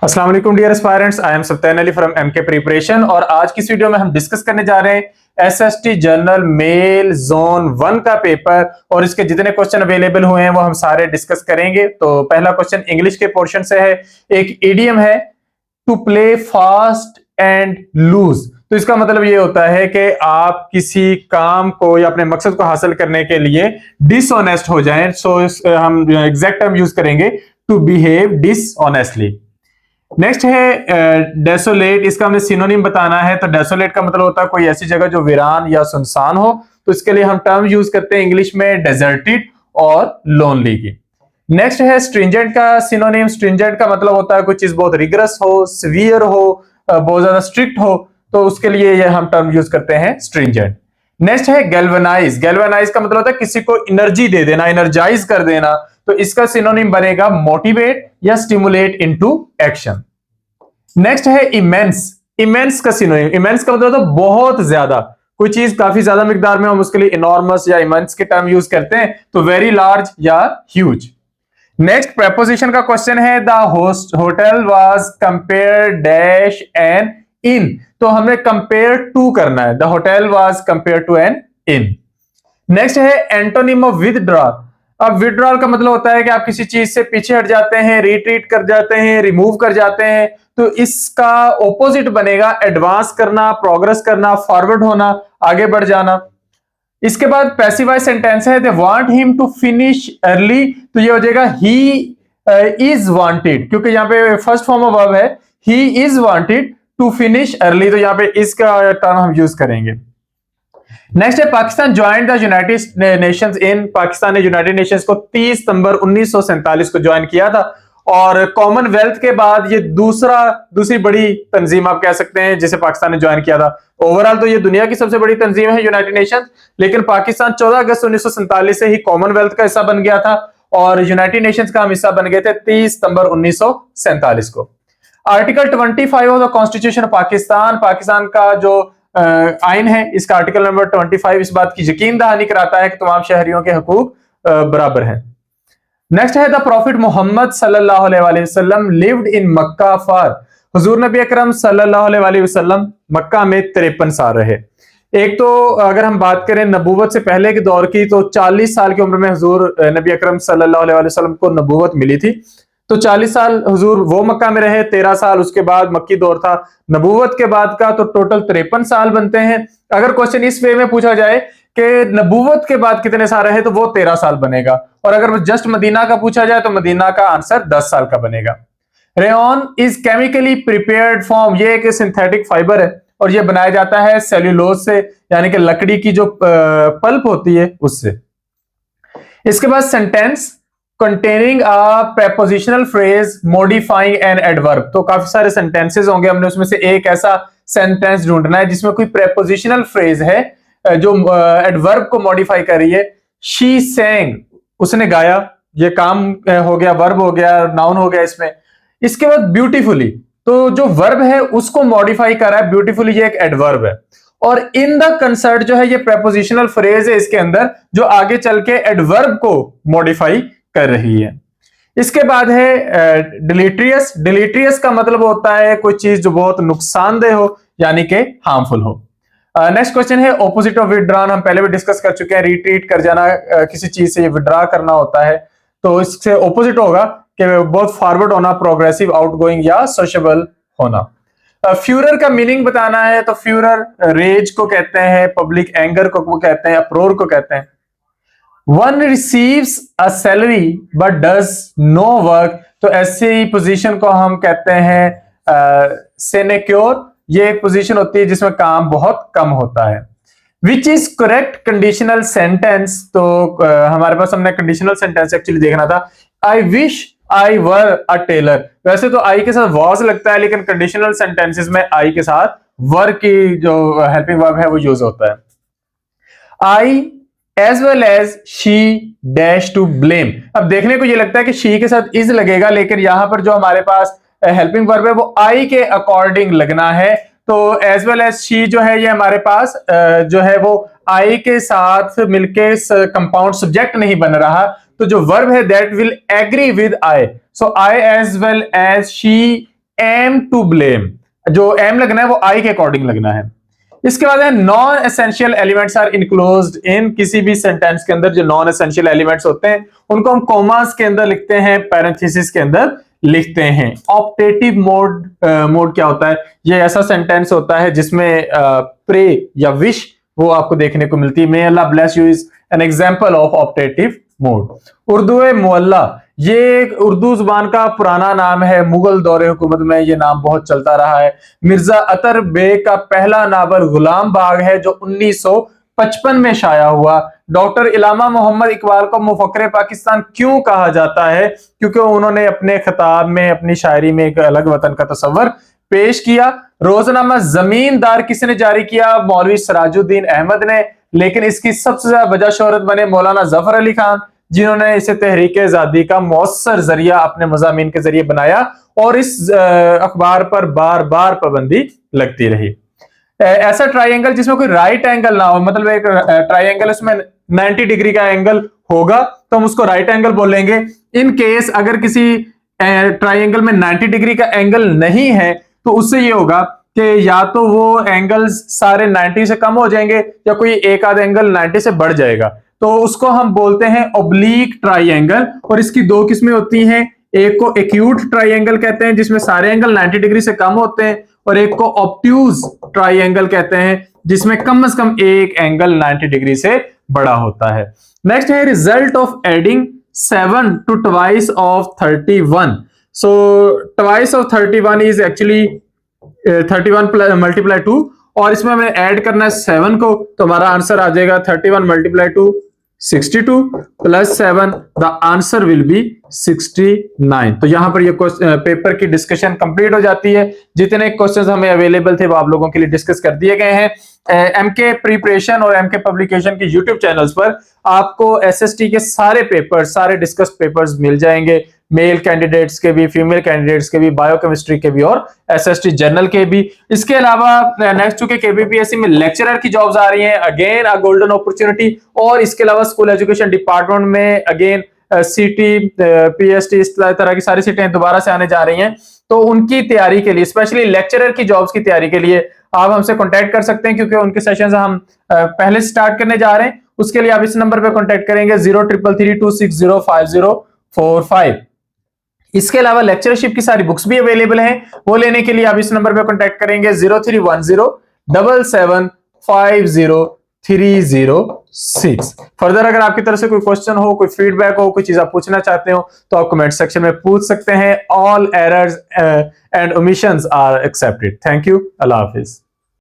अस्सलाम वालेकुम dear aspirants, I am Sattan Ali from MK preparation. और आज की इस वीडियो में हम डिस्कस करने जा रहे हैं एसएसटी जनरल मेल जोन 1 का पेपर और इसके जितने क्वेश्चन अवेलेबल हुए हैं वो हम सारे डिस्कस करेंगे। तो पहला क्वेश्चन इंग्लिश के पोर्शन से है। एक इडियम है to play fast and loose. तो इसका मतलब ये होता है कि आप किसी काम को या अपने मकसद को हासिल करने के लिए डिसऑनेस्ट हो जाएं। सो हम एग्जैक्ट टर्म यूज करेंगे टू बिहेव डिसऑनेस्टली। नेक्स्ट है डेसोलेट। इसका हमें सिनोनिम बताना है। तो डेसोलेट का मतलब होता है कोई ऐसी जगह जो वीरान या सुनसान हो। तो इसके लिए हम टर्म यूज करते हैं इंग्लिश में डेजर्टेड और लोनली की। नेक्स्ट है स्ट्रिंजेंट का सिनोनिम। स्ट्रिंजेंट का मतलब होता है कोई चीज बहुत रिगरस हो, सीवियर हो, बहुत ज्यादा स्ट्रिक्ट हो। तो उसके लिए ये हम टर्म यूज करते हैं स्ट्रिंजेंट। नेक्स्ट है गैल्वेनाइज। गैल्वेनाइज का मतलब होता है किसी को एनर्जी दे देना, एनर्जाइज कर देना। तो इसका सिनोनिम बनेगा मोटिवेट या स्टिमुलेट इनटू एक्शन। नेक्स्ट है इमेंस। इमेंस का सिनोनिम, इमेंस का मतलब होता है बहुत ज्यादा, कोई चीज काफी ज्यादा मिकदार में हम उसके लिए इनॉर्मस या इमेंस के टर्म यूज करते हैं। तो वेरी लार्ज या ह्यूज। नेक्स्ट प्रेपोजिशन का क्वेश्चन है the hotel was compare dash an inn. तो हमें कंपेयर टू करना है, the hotel was compare to an inn. Next है एंटोनिम ऑफ विथड्रॉ। अब विथड्रॉल का मतलब होता है कि आप किसी चीज से पीछे हट जाते हैं, रिट्रीट कर जाते हैं, रिमूव कर जाते हैं। तो इसका ऑपोजिट बनेगा एडवांस करना, प्रोग्रेस करना, फॉरवर्ड होना, आगे बढ़ जाना। इसके बाद पैसिव सेंटेंस है they want him to finish early. तो ये हो जाएगा ही इज वांटेड, क्योंकि यहाँ पे फर्स्ट फॉर्म ऑफ वर्ब है he is wanted to finish early. तो यहाँ पे इसका टर्म हम यूज करेंगे। नेक्स्ट है Pakistan join the United Nations in. Pakistan ने यूनाइटेड नेशंस को 30 सितंबर 1947 को ज्वाइन किया था। और कॉमनवेल्थ के बाद ये दूसरी बड़ी तंजीम आप कह सकते हैं जिसे पाकिस्तान ने ज्वाइन किया था। ओवरऑल तो ये दुनिया की सबसे बड़ी तंजीम है यूनाइटेड नेशंस, लेकिन पाकिस्तान 14 अगस्त 1947 से ही कॉमनवेल्थ का हिस्सा बन गया था और यूनाइटेड नेशंस का हम हिस्सा बन गए थे 30 सितंबर 1947 को। Article 25 of the constitution of Pakistan, Pakistan का जो आइन है, इसका आर्टिकल नंबर 25 इस बात की यकीन दहानी कराता है कि तमाम शहरियों के हकूक बराबर हैं। नेक्स्ट है द प्रॉफिट मोहम्मद सल्लल्लाहु अलैहि वसल्लम लिव्ड इन मक्का फॉर। हुजूर नबी अकरम सल्लल्लाहु अलैहि वसल्लम मक्का में 53 साल रहे। एक तो अगर हम बात करें नबूवत से पहले के दौर की, तो 40 साल की उम्र में हुजूर नबी अकरम सल्लल्लाहु अलैहि वसल्लम को नबूवत मिली थी। तो 40 साल हुजूर वो मक्का में रहे, 13 साल उसके बाद मक्की दौर था। नबूवत के बाद का तो टोटल 53 साल बनते हैं। अगर क्वेश्चन इस वे में पूछा जाए कि नबूवत के बाद कितने साल रहे, तो वो 13 साल बनेगा। और अगर जस्ट मदीना का पूछा जाए तो मदीना का आंसर 10 साल का बनेगा। Rayon is chemically prepared from. ये एक सिंथेटिक फाइबर है और ये बनाया जाता है सेल्यूलोज से, यानी कि लकड़ी की जो पल्प होती है उससे। इसके बाद sentence containing a prepositional phrase modifying an adverb। तो काफी सारे सेंटेंसेस होंगे, हमने उसमें से एक ऐसा सेंटेंस ढूंढना है जिसमें कोई prepositional phrase है जो एडवर्ब को मॉडिफाई कर रही है। she sang, उसने गाया, ये काम हो गया, वर्ब हो गया, नाउन हो गया इसमें। इसके बाद ब्यूटीफुली, तो जो वर्ब है उसको मॉडिफाई कर रहा है, ब्यूटीफुली ये एक एडवर्ब है। और इन द कंसर्ट जो है ये prepositional phrase है इसके अंदर, जो आगे चल के एडवर्ब को मॉडिफाई कर रही है। इसके बाद है डिलीट्रियस। डिलीट्रियस का मतलब होता है कोई चीज जो बहुत नुकसानदेह हो, यानी कि हार्मफुल हो। नेक्स्ट क्वेश्चन है ऑपोजिट ऑफ विथड्रॉन। हम पहले भी डिस्कस कर चुके हैं, रिट्रीट कर जाना, किसी चीज से विथड्रॉ करना होता है। तो इससे ऑपोजिट होगा कि बहुत फॉरवर्ड होना, प्रोग्रेसिव, आउटगोइंग या सोशेबल होना। फ्यूरर का मीनिंग बताना है। तो फ्यूरर रेज को कहते हैं, पब्लिक एंगर को कहते हैं, अप्रोर को कहते हैं। One receives a salary but does no work। तो ऐसी पोजीशन को हम कहते हैं सिनेक्योर। ये एक पोजीशन होती है जिसमें काम बहुत कम होता है। Which is correct conditional sentence. तो हमारे पास हमने कंडीशनल सेंटेंस एक्चुअली देखना था। I wish I were a tailor। वैसे तो I के साथ was लगता है, लेकिन कंडीशनल सेंटेंसेस में I के साथ were की जो हेल्पिंग वर्ब है वो यूज होता है। I as well as she dash to blame। अब देखने को ये लगता है कि she के साथ is लगेगा, लेकिन यहां पर जो हमारे पास हेल्पिंग वर्ब है वो I के अकॉर्डिंग लगना है। तो as well as she जो है ये हमारे पास जो है वो I के साथ मिलके कंपाउंड सब्जेक्ट नहीं बन रहा। तो जो वर्ब है that will agree with I। so I as well as she aim to blame, जो एम लगना है वो आई के अकॉर्डिंग लगना है। इसके बाद है non essential elements are enclosed in, किसी भी सेंटेंस के अंदर जो नॉन एसेंशियल एलिमेंट्स होते हैं उनको हम कॉमास के अंदर लिखते हैं, पैरेंथेसिस के अंदर लिखते हैं। ऑप्टेटिव मोड, मोड क्या होता है? ये ऐसा सेंटेंस होता है जिसमें प्रे या विश वो आपको देखने को मिलती है। May Allah bless you is an example of optative mood. Urdu मोअल्ला, ये उर्दू जुबान का पुराना नाम है, मुगल दौरे हुकूमत में ये नाम बहुत चलता रहा है। मिर्जा अतर बेग का पहला नावल गुलाम बाग है जो 1955 में शाया हुआ। डॉक्टर इलामा मोहम्मद इकबाल को मुफक्किर पाकिस्तान क्यों कहा जाता है? क्योंकि उन्होंने अपने खिताब में, अपनी शायरी में एक अलग वतन का तस्वर पेश किया। रोजनामा जमींदार किसने जारी किया? मौलवी सिराजुद्दीन अहमद ने। लेकिन इसकी सबसे ज्यादा वजह शोहरत बने मौलाना जफर अली खान, जिन्होंने इसे तहरीक आजादी का मौसर जरिया अपने मज़ामीन के जरिए बनाया और इस अखबार पर बार बार पाबंदी लगती रही। ऐसा ट्राइंगल जिसमें कोई राइट एंगल ना हो, मतलब एक ट्राइंगल उसमें 90 डिग्री का एंगल होगा तो हम उसको राइट एंगल बोलेंगे। इन केस अगर किसी ट्राइंगल में 90 डिग्री का एंगल नहीं है तो उससे ये होगा कि या तो वो एंगल्स सारे 90 से कम हो जाएंगे या कोई एक आध एंगल 90 से बढ़ जाएगा, तो उसको हम बोलते हैं ओब्लीक ट्राइंगल। और इसकी दो किस्में होती हैं, एक को एक्यूट ट्राइंगल कहते हैं जिसमें सारे एंगल 90 डिग्री से कम होते हैं, और एक को ऑब्ट्यूज ट्राइंगल कहते हैं जिसमें कम से कम एक एंगल 90 डिग्री से बड़ा होता है। नेक्स्ट है result of adding 7 to twice of 31। So twice of 31 is actually 31 multiply 2, और इसमें हमें ऐड करना है 7 को, तो हमारा आंसर आ जाएगा 31 multiply 2 62 plus 7, the answer will be 69। तो यहां पर ये पेपर की डिस्कशन कंप्लीट हो जाती है। जितने क्वेश्चंस हमें अवेलेबल थे वो आप लोगों के लिए डिस्कस कर दिए गए हैं। एमके प्रिपरेशन और एमके पब्लिकेशन के यूट्यूब चैनल्स पर आपको एसएसटी के सारे पेपर, सारे डिस्कस पेपर्स मिल जाएंगे, मेल कैंडिडेट्स के भी, फीमेल कैंडिडेट्स के भी, बायोकेमिस्ट्री के भी और एसएसटी जनरल के भी। इसके अलावा नेक्स्ट चूंकि केबीपीएससी में लेक्चरर की जॉब्स आ रही हैं, अगेन अ गोल्डन अपॉर्चुनिटी, और इसके अलावा स्कूल एजुकेशन डिपार्टमेंट में अगेन सीटी, पीएसटी, इस तरह की सारी सीटें दोबारा से आने जा रही हैं। तो उनकी तैयारी के लिए, स्पेशली लेक्चरर की जॉब्स की तैयारी के लिए आप हमसे कांटेक्ट कर सकते हैं, क्योंकि उनके सेशंस हम पहले स्टार्ट करने जा रहे हैं। उसके लिए आप इस नंबर पे कांटेक्ट करेंगे 0333260545। इसके अलावा लेक्चरशिप की सारी बुक्स भी अवेलेबल हैं, वो लेने के लिए आप इस नंबर पे कांटेक्ट करेंगे 0310775036। फर्दर अगर आपकी तरफ से कोई क्वेश्चन हो, कोई फीडबैक हो, कोई चीज आप पूछना चाहते हो तो आप कमेंट सेक्शन में पूछ सकते हैं। All errors and omissions are accepted. Thank you. अल्लाह हाफिज।